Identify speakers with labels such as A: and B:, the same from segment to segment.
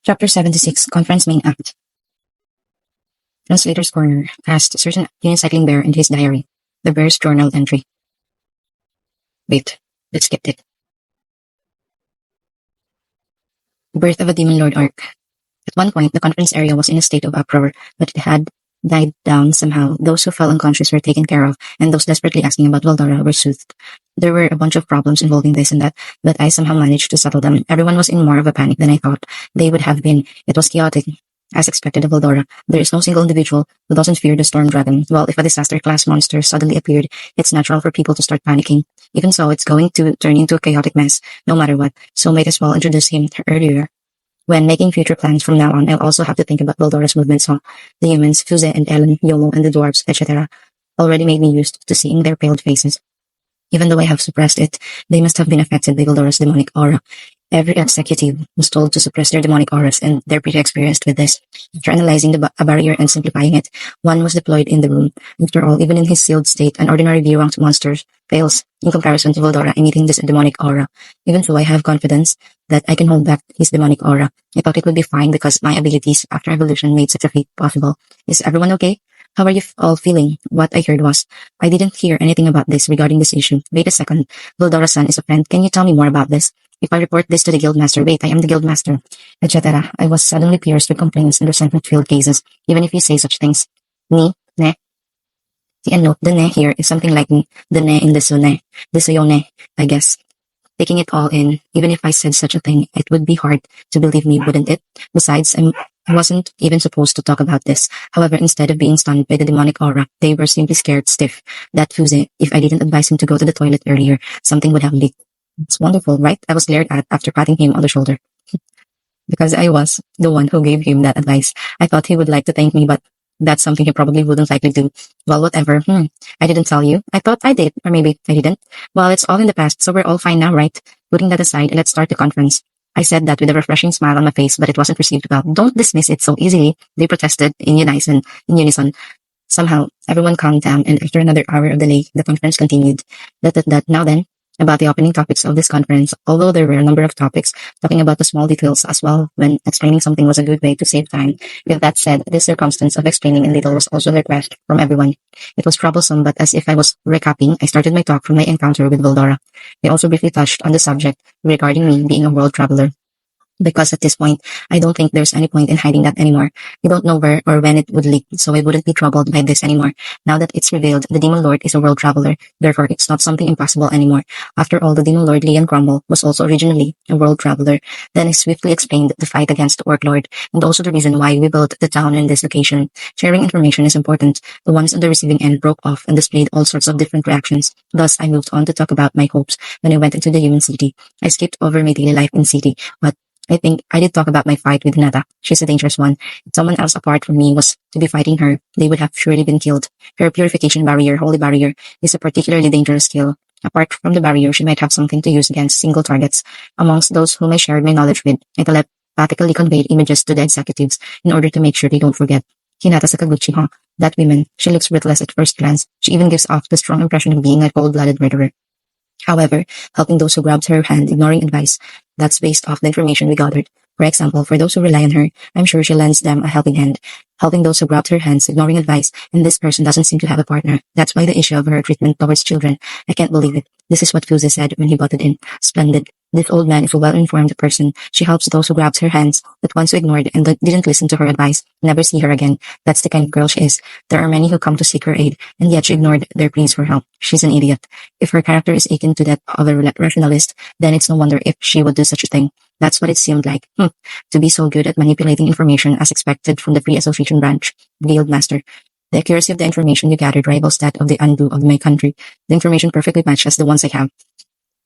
A: Chapter 76, Conference Main Act. Translator's Corner cast a certain unicycling bear into his diary. The bear's journal entry. Wait, let's skip it. Birth of a Demon Lord arc. At one point, the conference area was in a state of uproar, but it had died down somehow. Those who fell unconscious were taken care of, and those desperately asking about Valdora were soothed. There were a bunch of problems involving this and that, but I somehow managed to settle them. Everyone was in more of a panic than I thought they would have been. It was chaotic, as expected of Valdora. There is no single individual who doesn't fear the Storm Dragon. Well, if a disaster-class monster suddenly appeared, it's natural for people to start panicking. Even so, it's going to turn into a chaotic mess, no matter what, so might as well introduce him earlier. When making future plans from now on, I'll also have to think about Valdora's movements, huh? The humans, Fuse and Ellen, Yomo and the dwarves, etc., already made me used to seeing their paled faces. Even though I have suppressed it, they must have been affected by Valdora's demonic aura. Every executive was told to suppress their demonic auras, and they're pretty experienced with this. After analyzing a barrier and simplifying it, one was deployed in the room. After all, even in his sealed state, an ordinary V-ranked monster fails in comparison to Valdora emitting this demonic aura. Even so, I have confidence that I can hold back his demonic aura. I thought it would be fine because my abilities after evolution made such a feat possible. Is everyone okay? How are you all feeling? What I heard was, I didn't hear anything about this regarding this issue. Wait a second. Valdora's-san is a friend. Can you tell me more about this? If I report this to the guildmaster, wait, I am the guildmaster, etc. I was suddenly pierced with complaints and resentment-filled cases, even if you say such things. Ni, ne. See, and note, the ne here is something like the ne in the sune, the suyone, I guess. Taking it all in, even if I said such a thing, it would be hard to believe me, wouldn't it? Besides, I wasn't even supposed to talk about this. However, instead of being stunned by the demonic aura, they were simply scared stiff. That Fuse, if I didn't advise him to go to the toilet earlier, something would have leaked. It's wonderful, right? I was glared at after patting him on the shoulder. Because I was the one who gave him that advice. I thought he would like to thank me, but that's something he probably wouldn't likely do. Well, whatever. I didn't tell you. I thought I did, or maybe I didn't. Well, it's all in the past, so we're all fine now, right? Putting that aside, let's start the conference. I said that with a refreshing smile on my face, but it wasn't received well. Don't dismiss it so easily, they protested in unison. Somehow, everyone calmed down, and after another hour of delay, the conference continued. Now then, about the opening topics of this conference, although there were a number of topics, talking about the small details as well when explaining something was a good way to save time. With that said, this circumstance of explaining in little was also a request from everyone. It was troublesome, but as if I was recapping, I started my talk from my encounter with Valdora. I also briefly touched on the subject regarding me being a world traveler. Because at this point, I don't think there's any point in hiding that anymore. We don't know where or when it would leak, so I wouldn't be troubled by this anymore. Now that it's revealed, the Demon Lord is a world traveler, therefore it's not something impossible anymore. After all, the Demon Lord Leon Cromwell was also originally a world traveler. Then I swiftly explained the fight against the Orc Lord, and also the reason why we built the town in this location. Sharing information is important. The ones on the receiving end broke off and displayed all sorts of different reactions. Thus, I moved on to talk about my hopes when I went into the human city. I skipped over my daily life in city, but I think I did talk about my fight with Datta. She's a dangerous one. If someone else apart from me was to be fighting her, they would have surely been killed. Her purification barrier, holy barrier, is a particularly dangerous skill. Apart from the barrier, she might have something to use against single targets. Amongst those whom I shared my knowledge with, I telepathically conveyed images to the executives in order to make sure they don't forget. Hinata Sakaguchi, huh? That woman, she looks ruthless at first glance. She even gives off the strong impression of being a cold-blooded murderer. However, helping those who grabbed her hand, ignoring advice, that's based off the information we gathered. For example, for those who rely on her, I'm sure she lends them a helping hand. Helping those who grabbed her hands, ignoring advice, and this person doesn't seem to have a partner. That's why the issue of her treatment towards children. I can't believe it. This is what Fuse said when he butted in. Splendid. This old man is a well-informed person. She helps those who grabbed her hands, but ones who ignored and didn't listen to her advice, never see her again. That's the kind of girl she is. There are many who come to seek her aid, and yet she ignored their pleas for help. She's an idiot. If her character is akin to that of a rationalist, then it's no wonder if she would do such a thing. That's what it seemed like. To be so good at manipulating information as expected from the Free Association branch, Guild Master. The accuracy of the information you gathered rivals that of the Andu of my country. The information perfectly matches the ones I have.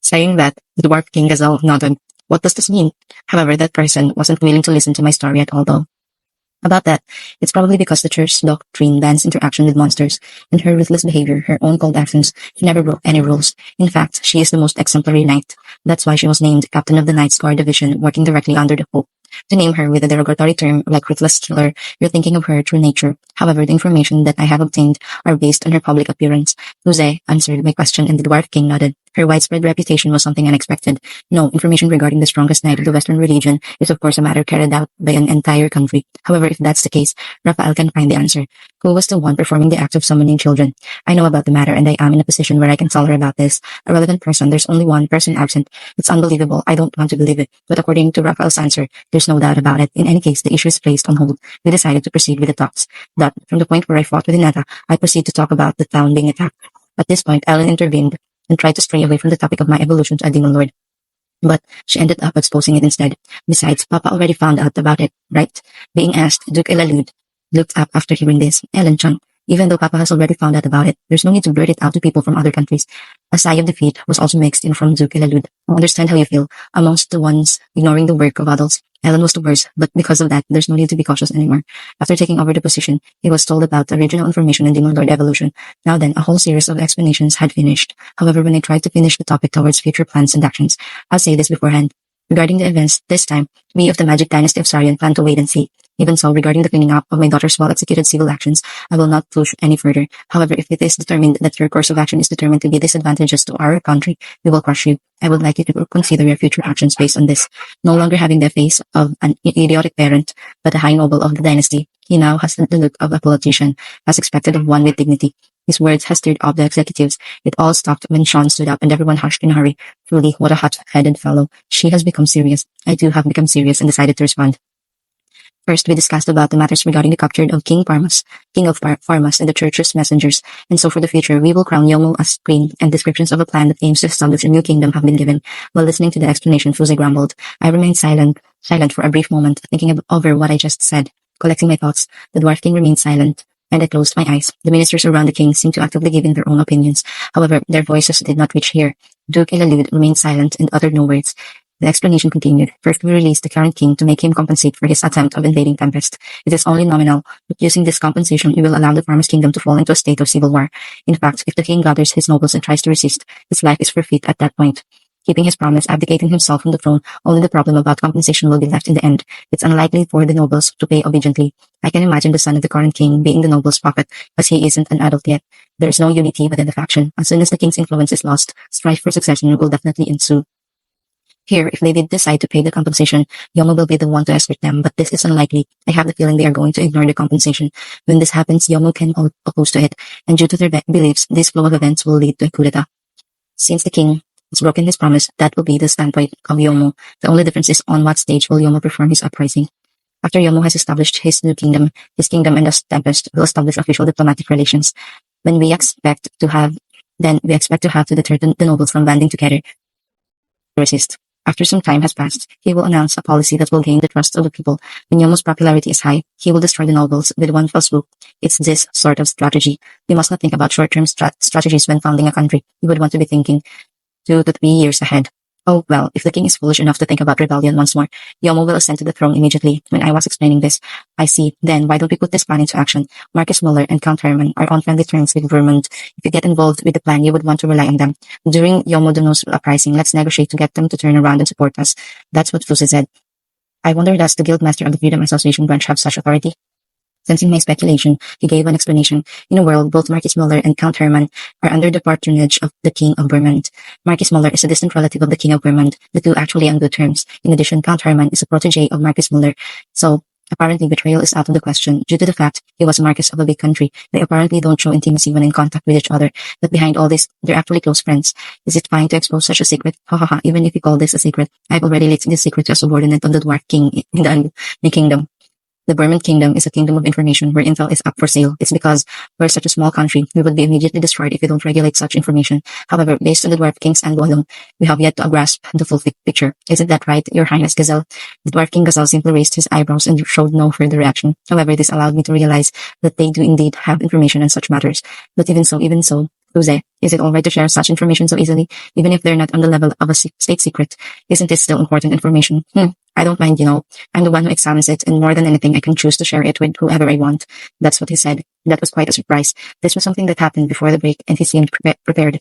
A: Saying that, the Dwarf King Gazelle nodded. What does this mean? However, that person wasn't willing to listen to my story at all, though. About that, it's probably because the church's doctrine bans interaction with monsters, and her ruthless behavior, her own cold actions, she never broke any rules. In fact, she is the most exemplary knight. That's why she was named Captain of the Knight's Guard Division, working directly under the Pope. To name her with a derogatory term like ruthless killer, you're thinking of her true nature. However, the information that I have obtained are based on her public appearance. Fuse answered my question and the Dwarf King nodded. Her widespread reputation was something unexpected. No, information regarding the strongest knight of the Western religion is of course a matter carried out by an entire country. However, if that's the case, Raphael can find the answer. Who was the one performing the act of summoning children? I know about the matter and I am in a position where I can tell her about this. A relevant person, there's only one person absent. It's unbelievable. I don't want to believe it. But according to Raphael's answer, there's no doubt about it. In any case, the issue is placed on hold. We decided to proceed with the talks. That, from the point where I fought with Datta, I proceed to talk about the town being attacked. At this point, Ellen intervened and tried to stray away from the topic of my evolution to a demon lord. But she ended up exposing it instead. Besides, Papa already found out about it, right? Being asked, Duke Elalud looked up after hearing this. Ellen Chung, even though Papa has already found out about it, there's no need to blurt it out to people from other countries. A sigh of defeat was also mixed in from Duke Elalud. I understand how you feel. Amongst the ones ignoring the work of adults, Ellen was the worst, but because of that, there's no need to be cautious anymore. After taking over the position, he was told about the original information in Demon Lord evolution. Now then, a whole series of explanations had finished. However, when I tried to finish the topic towards future plans and actions, I'll say this beforehand. Regarding the events, this time, we of the Magic Dynasty of Sarian plan to wait and see. Even so, regarding the cleaning up of my daughter's well-executed civil actions, I will not push any further. However, if it is determined that your course of action is determined to be disadvantageous to our country, we will crush you. I would like you to consider your future actions based on this. No longer having the face of an idiotic parent, but a high noble of the dynasty, he now has the look of a politician, as expected of one with dignity. His words had stirred up the executives. It all stopped when Sean stood up and everyone hushed in a hurry. Truly, what a hot-headed fellow. She has become serious. I too have become serious and decided to respond. First, we discussed about the matters regarding the capture of King of Parmas and the church's messengers, and so for the future, we will crown Yomo as queen, and descriptions of a plan that aims to establish a new kingdom have been given. While listening to the explanation, Fuse grumbled. I remained silent for a brief moment, thinking over what I just said. Collecting my thoughts, the Dwarf King remained silent, and I closed my eyes. The ministers around the king seemed to actively give in their own opinions. However, their voices did not reach here. Duke Elalud remained silent and uttered no words. The explanation continued. First, we released the current king to make him compensate for his attempt of invading Tempest. It is only nominal, but using this compensation, we will allow the Parmas kingdom to fall into a state of civil war. In fact, if the king gathers his nobles and tries to resist, his life is forfeit at that point. Keeping his promise, abdicating himself from the throne, only the problem about compensation will be left in the end. It's unlikely for the nobles to pay obediently. I can imagine the son of the current king being the noble's puppet, as he isn't an adult yet. There is no unity within the faction. As soon as the king's influence is lost, strife for succession will definitely ensue. Here, if they did decide to pay the compensation, Yomo will be the one to escort them, but this is unlikely. I have the feeling they are going to ignore the compensation. When this happens, Yomo can oppose to it, and due to their beliefs, this flow of events will lead to a coup d'etat. Since the king has broken his promise, that will be the standpoint of Yomo. The only difference is on what stage will Yomo perform his uprising. After Yomo has established his new kingdom, his kingdom and the Tempest will establish official diplomatic relations. When we expect to have to deter the nobles from banding together to resist. After some time has passed, he will announce a policy that will gain the trust of the people. When Yomo's popularity is high, he will destroy the nobles with one fell swoop. It's this sort of strategy. We must not think about short-term strategies when founding a country. We would want to be thinking 2 to 3 years ahead. Oh, well, if the king is foolish enough to think about rebellion once more, Yomo will ascend to the throne immediately. When I was explaining this, I see. Then, why don't we put this plan into action? Marcus Muller and Count Herman are on friendly terms with Vermont. If you get involved with the plan, you would want to rely on them. During Yomo Dono's uprising, let's negotiate to get them to turn around and support us. That's what Fuse said. I wonder, does the Guildmaster of the Freedom Association branch have such authority? Sensing my speculation, he gave an explanation. In a world, both Marcus Muller and Count Herman are under the patronage of the King of Vermont. Marcus Muller is a distant relative of the King of Vermont, the two actually on good terms. In addition, Count Herman is a protege of Marcus Muller, so apparently betrayal is out of the question due to the fact he was a Marcus of a big country. They apparently don't show intimacy when in contact with each other, but behind all this, they're actually close friends. Is it fine to expose such a secret? Ha ha ha, even if you call this a secret, I've already leaked this secret to a subordinate of the Dwarf King in the kingdom. The Vermont Kingdom is a kingdom of information where intel is up for sale. It's because we're such a small country, we would be immediately destroyed if we don't regulate such information. However, based on the Dwarf King's and alone, we have yet to grasp the full picture. Isn't that right, Your Highness Gazelle? The Dwarf King Gazelle simply raised his eyebrows and showed no further reaction. However, this allowed me to realize that they do indeed have information on such matters. But even so, Fuse, is it alright to share such information so easily, even if they're not on the level of a state secret? Isn't it still important information? I don't mind, I'm the one who examines it, and more than anything, I can choose to share it with whoever I want. That's what he said. That was quite a surprise. This was something that happened before the break, and he seemed prepared.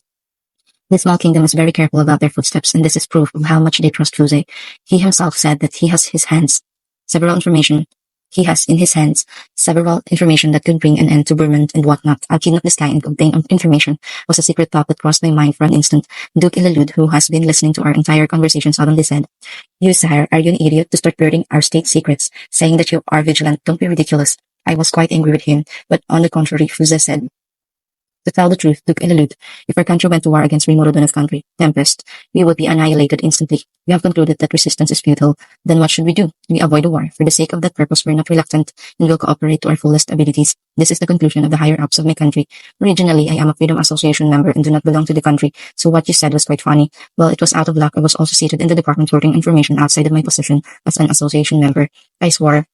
A: This small kingdom is very careful about their footsteps, and this is proof of how much they trust Fuse. He himself said that he has his hands. Several information He has in his hands several information that could bring an end to Burman and whatnot. I'll kidnap this guy and obtain information was a secret thought that crossed my mind for an instant. Duke Ilalud, who has been listening to our entire conversation, suddenly said, "You, sire, are you an idiot to start blurting our state secrets, saying that you are vigilant? Don't be ridiculous." I was quite angry with him, but on the contrary, Fuze said, "To tell the truth, Duke Ilalud, if our country went to war against Rimorodona's country, Tempest, we would be annihilated instantly. We have concluded that resistance is futile. Then what should we do? We avoid the war. For the sake of that purpose, we're not reluctant and will cooperate to our fullest abilities. This is the conclusion of the higher-ups of my country. Originally, I am a Freedom Association member and do not belong to the country, so what you said was quite funny. Well, it was out of luck. I was also seated in the department sorting information outside of my position as an association member. I swore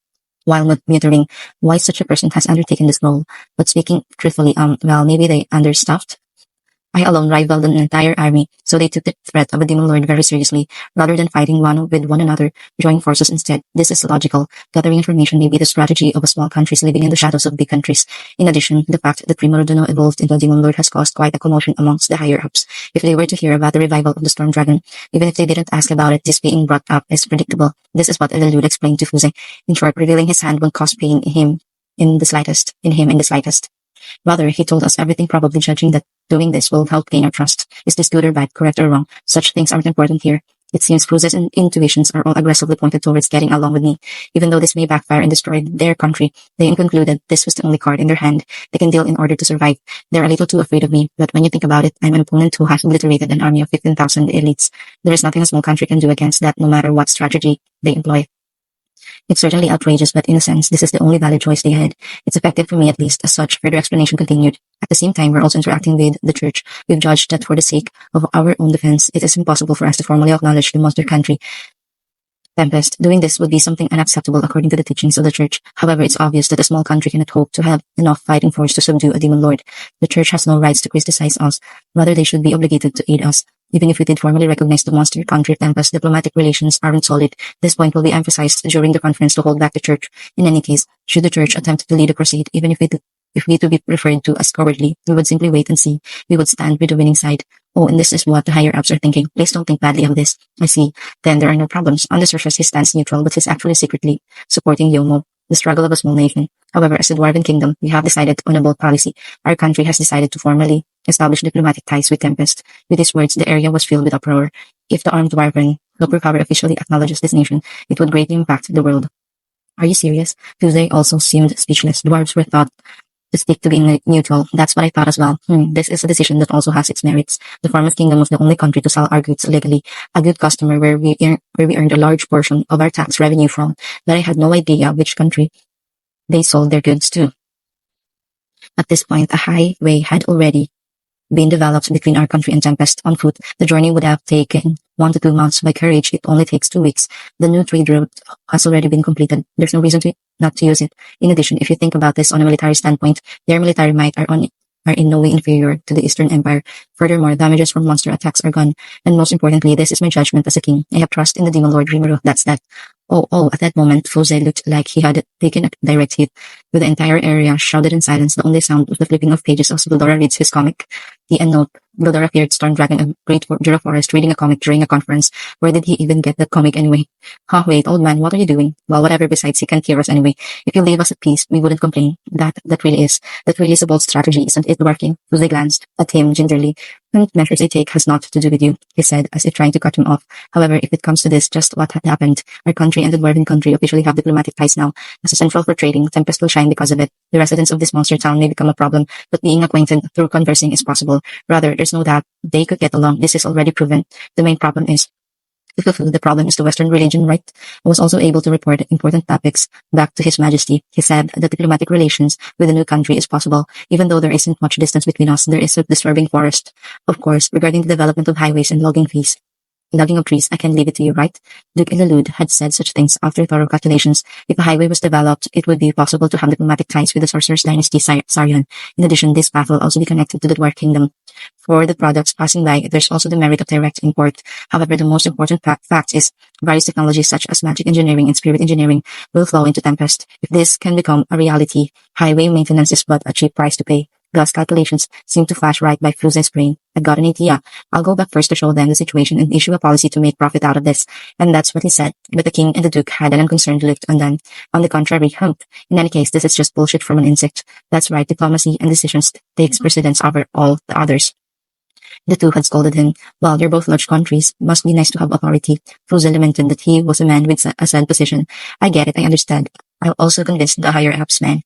A: while muttering why such a person has undertaken this role. But speaking truthfully, well, maybe they understaffed. I alone rivaled an entire army, so they took the threat of a demon lord very seriously. Rather than fighting one with one another, joined forces instead. This is logical. Gathering information may be the strategy of a small countries living in the shadows of big countries. In addition, the fact that Rimorodono evolved into a demon lord has caused quite a commotion amongst the higher-ups. If they were to hear about the revival of the Storm Dragon, even if they didn't ask about it, this being brought up is predictable. This is what Ilalud explained to Fuze. In short, revealing his hand won't cause pain in him in the slightest. Rather, he told us everything, probably judging that doing this will help gain our trust. Is this good or bad, correct or wrong? Such things aren't important here. It seems Fuze's intuitions are all aggressively pointed towards getting along with me. Even though this may backfire and destroy their country, they concluded this was the only card in their hand they can deal in order to survive. They're a little too afraid of me, but when you think about it, I'm an opponent who has obliterated an army of 15,000 elites. There is nothing a small country can do against that, no matter what strategy they employ. It's certainly outrageous, but in a sense, this is the only valid choice they had. It's effective for me, at least. As such, further explanation continued. At the same time, we're also interacting with the church. We've judged that for the sake of our own defense, it is impossible for us to formally acknowledge the monster country, Tempest. Doing this would be something unacceptable according to the teachings of the church. However, it's obvious that a small country cannot hope to have enough fighting force to subdue a demon lord. The church has no rights to criticize us. Rather, they should be obligated to aid us. Even if we did formally recognize the monster country Tempest, diplomatic relations aren't solid. This point will be emphasized during the conference to hold back the church. In any case, should the church attempt to lead a crusade, even if we to be referred to as cowardly, we would simply wait and see. We would stand with the winning side. Oh, and this is what the higher-ups are thinking. Please don't think badly of this. I see. Then there are no problems. On the surface, he stands neutral, but he's actually secretly supporting Yomo, the struggle of a small nation. However, as a Dwarven kingdom, we have decided on a bold policy. Our country has decided to formally establish diplomatic ties with Tempest. With these words, the area was filled with uproar. If the armed Dwarven superpower officially acknowledges this nation, it would greatly impact the world. Are you serious? Tuesday also seemed speechless. Dwarves were thought to stick to being neutral. That's what I thought as well. This is a decision that also has its merits. The Farmers Kingdom was the only country to sell our goods legally, a good customer where we earned a large portion of our tax revenue from, but I had no idea which country they sold their goods to. At this point, a highway had already been developed between our country and Tempest. On foot, the journey would have taken 1 to 2 months. By carriage, it only takes 2 weeks. The new trade route has already been completed. There's no reason not to use it. In addition, if you think about this on a military standpoint, their military might are in no way inferior to the Eastern Empire. Furthermore, damages from monster attacks are gone. And most importantly, this is my judgment as a king. I have trust in the demon lord Rimuru. That's that. Oh, at that moment, Fuze looked like he had taken a direct hit. With the entire area shrouded in silence, the only sound was the flipping of pages as Vildora reads his comic. The end note. Vildora appeared Storm Dragon, a great Jura Forest, reading a comic during a conference. Where did he even get that comic anyway? Wait, old man, what are you doing? Well, whatever, besides, he can't hear us anyway. If you leave us at peace, we wouldn't complain. That really is a bold strategy, isn't it, working? Fuze glanced at him gingerly. The measures I take has not to do with you, he said, as if trying to cut him off. However, if it comes to this, just what had happened. Our country and the Dwarven country officially have diplomatic ties now. As a central for trading, Tempest will shine because of it. The residents of this monster town may become a problem, but being acquainted through conversing is possible. Rather, there's no doubt they could get along. This is already proven. The main problem is the Western religion, right? I was also able to report important topics back to His Majesty. He said that diplomatic relations with a new country is possible. Even though there isn't much distance between us, there is a disturbing forest. Of course, regarding the development of highways and logging of trees, I can leave it to you, right? Duke Ilalud had said such things after thorough calculations. If a highway was developed, it would be possible to have diplomatic ties with the Sorcerer's Dynasty Sarion. In addition, this path will also be connected to the Dwarf Kingdom. For the products passing by, there's also the merit of direct import. However, the most important fact is various technologies such as magic engineering and spirit engineering will flow into Tempest. If this can become a reality, highway maintenance is but a cheap price to pay. Gus' calculations seemed to flash right by Fuze's brain. "I've got an idea. I'll go back first to show them the situation and issue a policy to make profit out of this." And that's what he said. But the king and the duke had an unconcerned look on them. On the contrary, humph. In any case, this is just bullshit from an insect. That's right, diplomacy and decisions takes precedence over all the others. The two had scolded him. "Well, you're both large countries. Must be nice to have authority." Fuze lamented that he was a man with a sad position. "I get it, I understand. I'll also convince the higher-ups, man.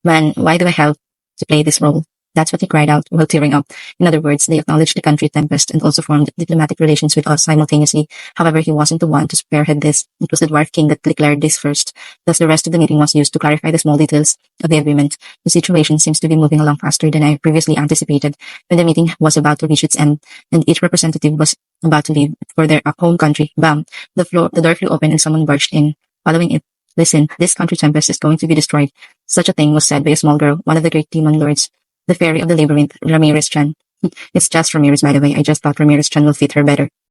A: Man, why do I have to play this role?" That's what he cried out while tearing up. In other words, they acknowledged the country Tempest and also formed diplomatic relations with us simultaneously. However, he wasn't the one to spearhead this. It was the Dwarf King that declared this first. Thus, the rest of the meeting was used to clarify the small details of the agreement. The situation seems to be moving along faster than I previously anticipated. When the meeting was about to reach its end, and each representative was about to leave for their home country, bam! The door flew open and someone barged in. Following it, "Listen, this country Tempest is going to be destroyed." Such a thing was said by a small girl, one of the great demon lords. The fairy of the labyrinth, Ramirez-chan. It's just Ramirez, by the way. I just thought Ramirez-chan will fit her better.